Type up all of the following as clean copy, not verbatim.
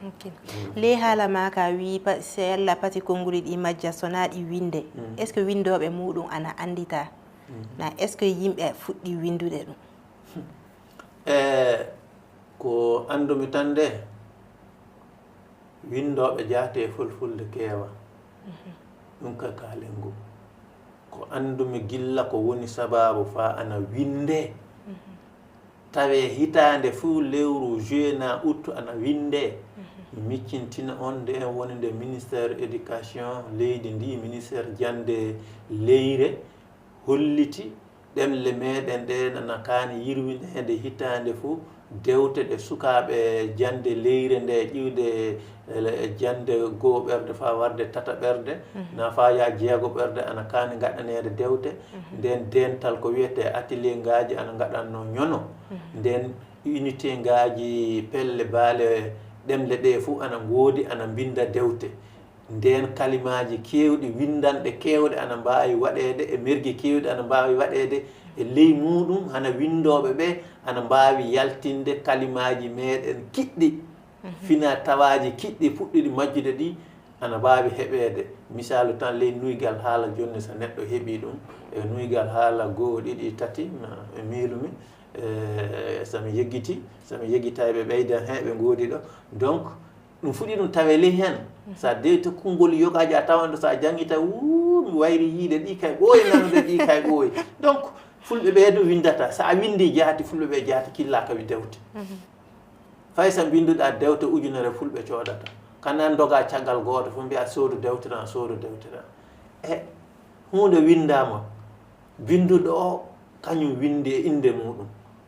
Okay. Le hala maka wi se alla pati konguri di majja sonadi winde. Est ce que windobe mudum ana andita? Na est ce que yimbe fuddi windude dum? Ko andumi tan de windoɓe jaate fulfulde keewa ɗum ka kalengu ko andumi gilla ko woni sababu fa ana winde tawe hitande fuu lewru juin na août ana winde miccintina on nde en woni nde ministére éducation leydi ndi ministére jande leyre holliti ɗemle meɗen ɗe nana kaani yirwinede hitande fuu dewte ɗe sukaɓe jande leyre nde ƴiwde jande goo ɓerde fa warde tata ɓerde na fa ya jeego ɓerde ana kaani gaɗanede dewte nden dental ko wiyete atelier ngaji ana gaɗanno ñono nden unité ngaji pelle baale ɗemle ɗe fuu ana ngoodi ana binda dewte nden kalimaji kewɗi windanɗe kewɗe ana mbawi waɗede e mergi kewɗi ana mbawi waɗede e ley muɗum hana windoɓe ɓe ana mbawi yaltinde kalimaji meɗen kiɗɗi fina tawaji kiɗɗi puɗɗiɗi majjude ɗi ana mbawi heɓede misalu tan ley nuygal haala joni so neɗɗo heeɓi ɗum e nuygal haala goo ɗiɗi tati e miilumi somi yeggita ɓe ɓeyden he ɓe goodi ɗo donc ɗum fuɗi ɗum tawe ley hen sa dewte konngol yogaji a tawando sa jangita mi wayri yiide ɗi kay ɓooyi nanude ɗi kay ɓooyi donc fulɓe ɓeeɗo windata sa windi jaati fulɓe ɓe jaati killa kawi dewte fay so binduɗa dewte ujunere fulɓe coodata kana doga caggal gooto fof mbiya soodu dewtira e hunde windama binduɗo o kañum windi e inde muɗum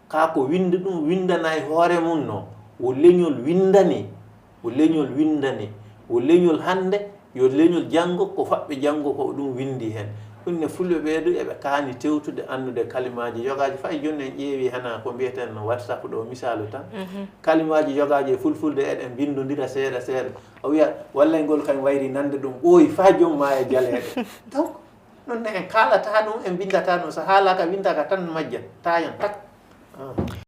ka ko windi ɗum windana e hoore mum no wo leñol windani wo leñol hande yo leñol janngo ko faɓɓe janngo ko ɗum windi hen ɗum ne fulɓe ɓeeɗo eɓe kaani tewtude annude kalimaji yogaji fay joni en ƴeewi hana ko mbiyeten whatsapp ɗo misalu tan kalimaji yogaji e fulfulde eɗen bindodira seeɗa seeɗa o wiya wallay ngol kañ wayri nande ɗum ɓooyi fa joom ma e jaleɗe donc ɗum ne en kaalata ɗum en bindata ɗum so haalaka windaka tan majjat tayan tak